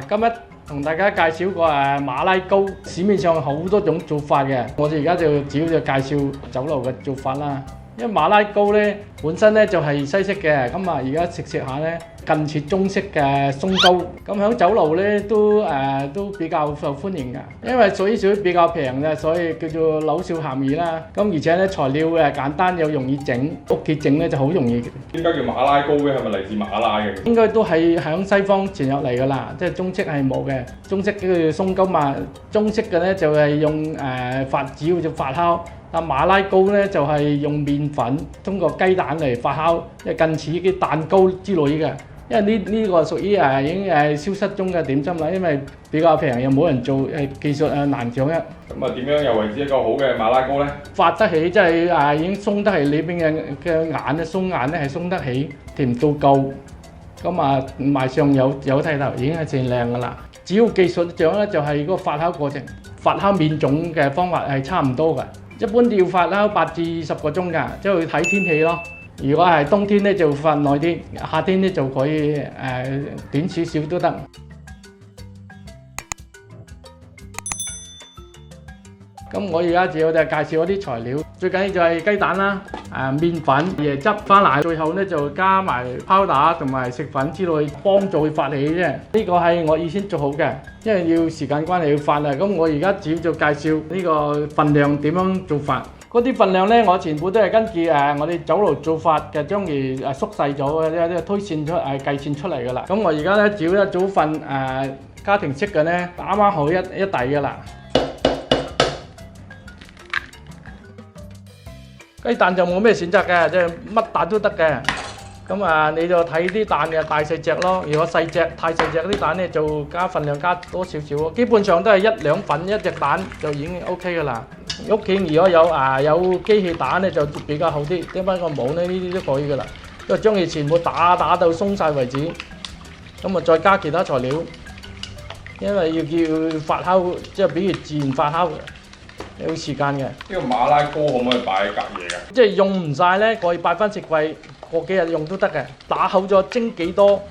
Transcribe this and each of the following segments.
今日同大家介紹個馬拉糕，市面上好多種做法嘅，我哋而家就主要就介紹酒樓嘅做法啦。因為馬拉糕咧本身咧就係西式嘅，咁而家食下咧近似中式嘅鬆糕，咁喺酒樓咧都比較受歡迎嘅，因為屬於比較平嘅，所以叫做老少咸宜啦。咁而且咧材料簡單又容易整，屋企整咧就好容易。點解叫馬拉糕嘅？係咪嚟自馬拉嘅？應該都係喺西方傳入嚟㗎啦，即係中式係冇嘅。中式叫做鬆糕嘛，中式嘅咧就係用主要就發酵。但馬拉糕咧就係用麵粉通過雞蛋嚟發酵，即係近似啲蛋糕之類嘅。因為呢個屬於已經消失中嘅點心啦，因為比較平又冇人做，技術難掌握。咁點樣又為之一個好嘅馬拉糕咧？發得起即係已經鬆得起裏邊嘅眼咧，鬆眼咧係鬆得起，甜度夠。咁賣相有睇頭，已經係算靚㗎啦。主要技術掌握咧就係嗰個發酵過程，發酵麵種嘅方法係差唔多㗎。一般要發酵8至10個鐘㗎，即係睇天氣咯。如果係冬天咧就發耐啲，夏天咧就可以短少少都得。咁我而家主要就介紹嗰啲材料，最緊要就係雞蛋啦、麵粉、椰汁、花奶，最後咧就加埋泡打同埋食粉之類，幫助佢發起啫。呢個係我以前做好嘅，因為要時間關係要發啦。咁我而家主要就介紹呢個份量點樣做法。嗰啲份量咧，我全部都係根據我哋酒樓做法嘅，將佢縮細咗嘅，推算出計算出嚟噶啦。咁我而家咧煮一組份家庭式嘅咧，啱啱好一底噶啦。雞蛋就冇咩選擇嘅，即係乜蛋都得嘅。咁你就睇啲蛋嘅大細隻咯。如果細隻太細隻啲蛋咧，就加份量加多少少。基本上都係1-2份一隻蛋就已經 OK 噶啦。屋企如果有機器蛋咧就比較好啲，點解我冇咧？呢啲都可以噶啦。因為將佢全部打到鬆晒為止，咁再加其他材料，因為要叫發酵，即係比如自然發酵。有時間嘅。呢個馬拉糕可唔可以擺喺隔夜嘅？即係用唔晒咧，可以擺翻雪櫃，過幾日用都得嘅。打好咗蒸幾多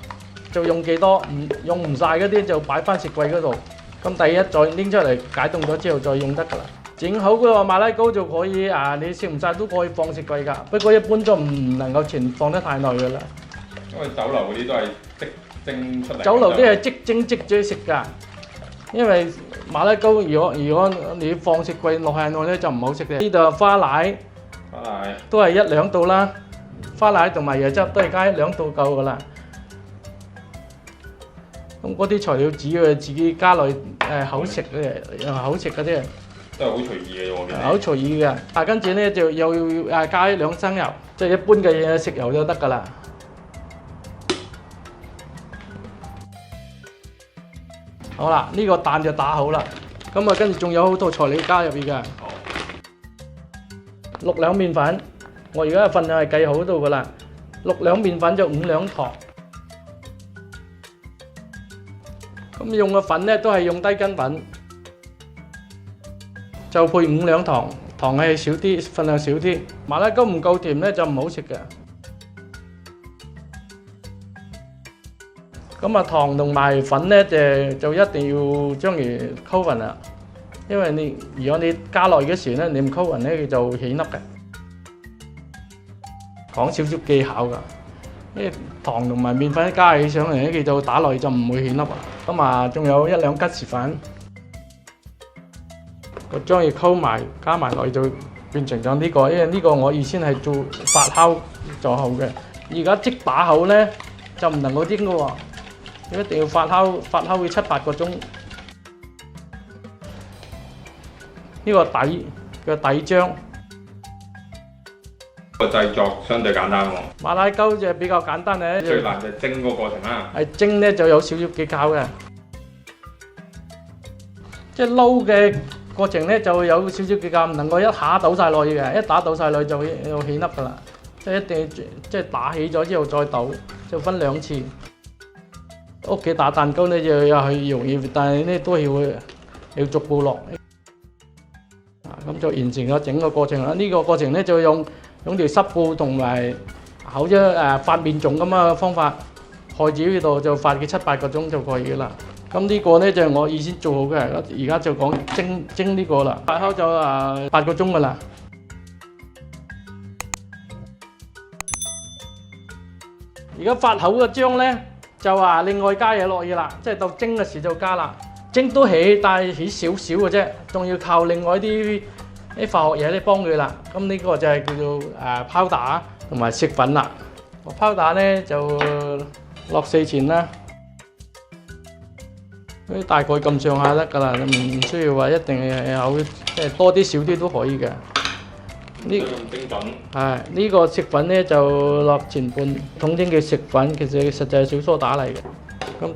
就用幾多，用唔晒嗰啲就擺翻雪櫃嗰度。咁第一再拎出嚟解凍咗之後再用得㗎啦。整好嗰個馬拉糕就可以你食唔晒都可以放雪櫃㗎。不過一般都唔能夠存放得太耐㗎啦。因為酒樓嗰啲都係即蒸出嚟。酒樓啲係即蒸即煮食㗎。因為馬拉糕如果你放雪櫃落太耐咧就唔好食嘅。呢度花奶都係1-2度啦，花奶同埋椰汁都係加1-2度夠噶啦。咁嗰啲材料只要自己加落口食嗰啲，都係好隨意嘅喎。好隨意嘅。跟住咧就又要加2升油，即係一般嘅食油就得噶啦。好啦，呢個蛋就打好啦，咁跟住仲有好多材料加入邊嘅。6兩麵粉，我而家嘅份量係計好到噶啦。6兩麵粉就5兩糖。咁用嘅粉咧都係用低筋粉，就配5兩糖，糖係少啲，份量少啲。馬拉糕唔夠甜咧就唔好食嘅。咁糖同埋粉咧就一定要將佢溝勻啦，因為如果你加耐嘅時咧，你唔溝勻咧，佢就起粒嘅。講少少技巧㗎，因為糖同埋麵粉加起上嚟咧，佢就打耐就唔會起粒啊。咁仲有1-2吉士粉，我將佢溝埋加埋落去就變成咗呢個，因為呢個我以前係做發酵做好嘅，而家即打好咧就唔能夠蒸㗎喎。一定要發酵會7-8個鐘。呢個底嘅底漿，個製作相對簡單喎。馬拉糕就比較簡單嘅，最難就係蒸個過程啦。係蒸咧就有少少技巧嘅，即係撈嘅過程咧就有少少技巧，唔能夠一下倒晒落去嘅，一打倒晒落去就起粒㗎啦。即係一定要即係打起咗之後再倒，就分2次。屋企打蛋糕咧又係容易，但係咧都要逐步落。咁就完成咗整個過程啦。呢個過程咧就用條濕布同埋好似發麵種咁嘅方法，蓋住呢度就發佢7-8個鐘就可以啦。咁呢個呢，就係我以前做好嘅，而家就講蒸呢個啦，發酵咗8個鐘噶啦。而家發好嘅漿呢，就話另外加嘢落去啦，即係到蒸嘅時就加啦。蒸都起，但係起少少嘅啫，仲要靠另外啲化學嘢嚟幫佢啦。咁呢個就係叫做泡打同埋食粉啦。泡打呢就落4錢啦，大概咁上下得㗎啦，唔需要話一定有即係多啲少啲都可以嘅。呢咁精準。係呢個食粉呢就落錢半，統稱叫食粉，其實實際係小蘇打嚟嘅。咁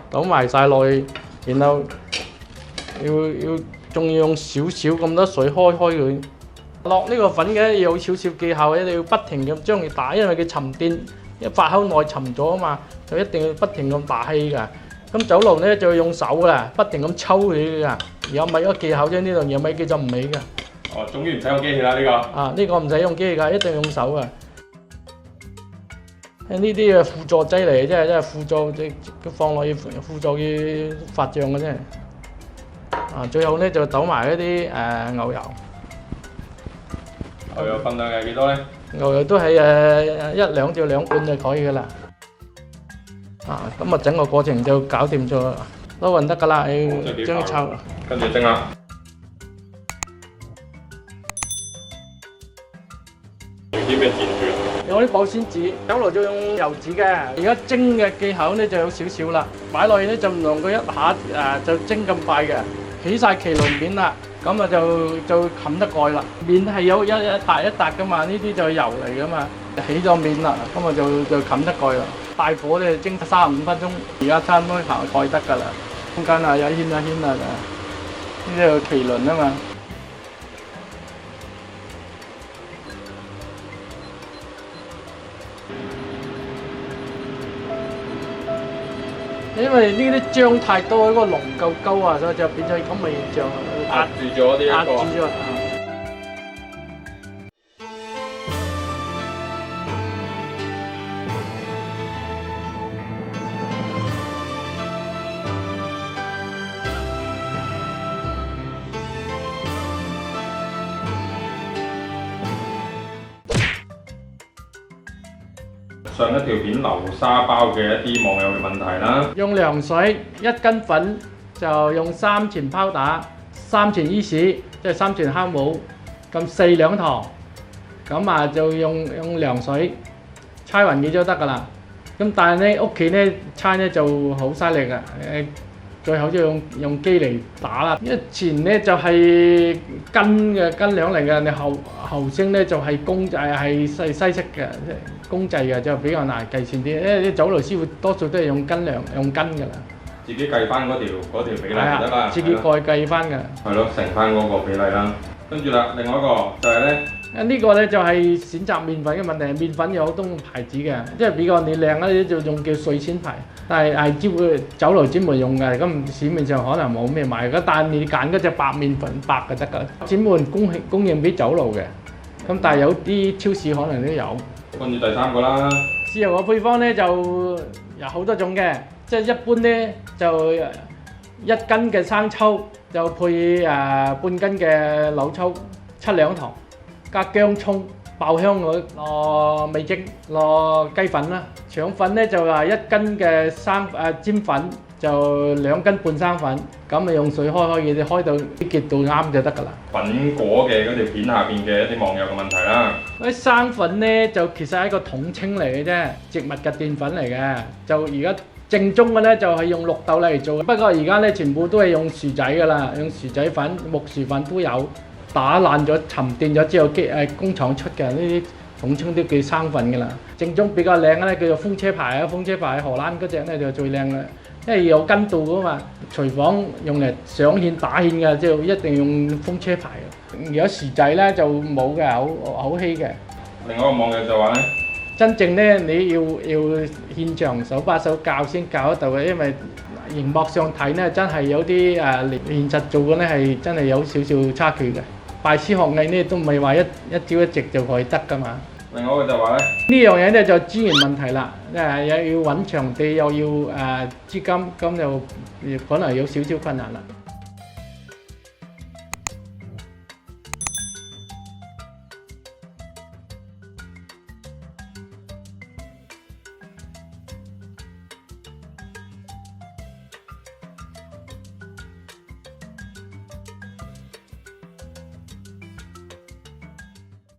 倒埋晒落去，然後仲要用少少咁多水開佢。落呢個粉嘅有少少技巧嘅，你要不停咁將佢打，因為佢沉澱，一發酵內沉咗啊嘛，就一定要不停咁打氣㗎。咁酒樓呢就要用手㗎，不停咁抽佢㗎。有米個技巧啫，呢樣嘢米記就唔起㗎。哦，終於唔使用機器啦呢個。呢個唔使用機器㗎，一定要用手㗎。呢啲係輔助劑嚟嘅啫，即係輔助即放落去輔助佢發脹嘅啫。最後呢就倒埋一啲牛油。牛油份量係幾多呢？牛油都係1兩至2罐就可以㗎啦。咁整個過程就搞掂咗，撈勻得㗎啦。要將佢炒，跟住蒸啦。用啲咩剪住？用啲保鮮紙，酒樓就用油紙嘅。而家蒸嘅技巧呢就有少少啦，擺落去呢就唔能夠一下就蒸咁快嘅，起晒麒麟面啦。咁就冚得蓋啦。面係有一笪一笪噶嘛，呢啲就係油嚟噶嘛。起咗面啦，咁啊就冚得蓋啦。大火咧蒸35分鐘，而家差唔多蓋得㗎啦。中間一圈一圈呢啲係麒麟啊嘛。因為呢啲漿太多，嗰個濃夠溝啊，所以就變咗咁嘅現象，壓住咗呢一個。壓住咗。上一條片流沙包嘅一啲網友嘅問題啦。用涼水1斤粉就用3錢泡打，3錢伊士，即係3錢酵母，咁4兩糖，咁就用涼水搓勻佢就得㗎啦。咁但係呢屋企呢搓呢就好犀利㗎，最好就用機嚟打啦。一錢呢就係斤兩嚟嘅，你後升呢就係公仔係西式嘅。公制嘅就比較難計算啲，因為啲酒樓師傅多數都係用斤㗎啦。自己計翻嗰條比例就得啦。自己計翻㗎。係咯，乘翻嗰個比例啦。跟住啦，另外一個就係咧。呢個咧就係選擇麵粉嘅問題，麵粉有好多牌子嘅，即係比較你靚嗰啲就用叫水仙牌，但係酒樓專門用嘅，咁市面上可能冇咩賣嘅，但係你揀嗰隻白麵粉白嘅得㗎，專門供應俾酒樓嘅，咁但係有啲超市可能都有。跟住第3個啦，豉油嘅配方咧就有好多種嘅，即係一般咧就1斤嘅生抽就配半斤嘅老抽，7兩糖，加薑葱爆香落味精，落雞粉啦，腸粉咧就1斤嘅煎粉就2斤半生粉，咁咪用水開佢，開到啲結度啱就得㗎啦。粉果嘅嗰條片下邊嘅一啲網友嘅問題啦。嗰啲生粉呢，就其實係一個統稱嚟嘅啫，植物嘅澱粉嚟嘅。就而家正宗嘅呢，就係用綠豆嚟做，不過而家呢，全部都係用薯仔㗎啦，用薯仔粉、木薯粉都有，打爛咗、沉澱咗之後工廠出嘅呢啲統稱都叫生粉㗎啦。正宗比較靚嘅呢，叫做風車牌啊，風車牌荷蘭嗰隻呢就最靚啦。因為有筋度㗎嘛，廚房用嚟上芡打芡嘅，即係一定用風車牌。如果薯仔咧就冇嘅，好稀嘅。另外一個網友就話咧，真正咧你要現場手把手教先教得到嘅，因為熒幕上睇咧真係有啲現實做嘅咧係真係有少少差距嘅。拜師學藝咧都唔係話一朝一夕就可以得㗎嘛。另外一個就話咧，呢樣嘢咧就資源問題啦，又要揾場地，又要資金，咁就可能有少少困難啦。